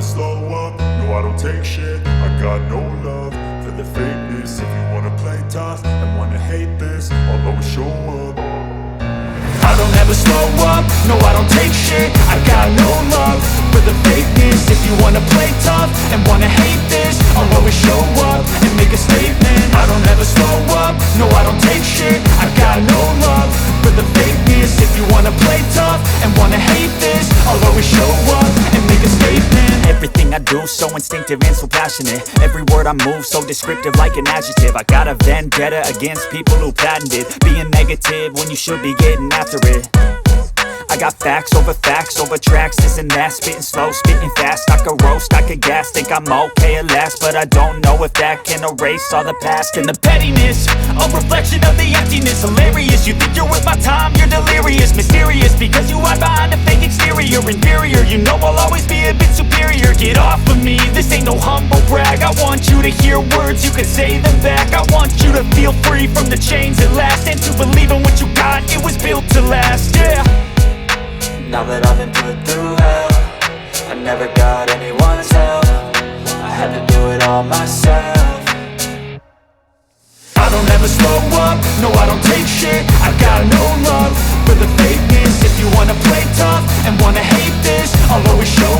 slow up, no I don't take shit. I got no love for the fakeness. If you wanna play tough and wanna hate this, I'll always show up. I don't ever slow up, no I don't take shit. I got no love for the fakeness. If you wanna play tough and wanna hate this, I'll always show up and make a statement. I don't ever slow up, no I don't take shit. I got no love for the fakeness. If you wanna play tough and wanna hate this, I'll always show up and make a statement. Everything I do so instinctive and so passionate. Every word I move so descriptive like an adjective. I got a vendetta against people who patented being negative when you should be getting after it. I got facts over tracks, this and that. Spitting slow, spitting fast, I could roast, I could gas. Think I'm okay at last, but I don't know if that can erase all the past. And the pettiness, a reflection of the emptiness. Hilarious, you think you're worth my time, you're delirious. Mysterious, because you hide behind a fake exterior. Inferior, you know I'll always be a bit superior. Get off of me, this ain't no humble brag. I want you to hear words, you can say them back. I want you to feel free from the chains at last, and to believe in what you got, it was built to last, yeah. Now that I've been put through hell, I never got anyone's help. I had to do it all myself. I don't ever slow up, no I don't take shit. I got no love for the fakeness. If you wanna play tough and wanna hate this, I'll always show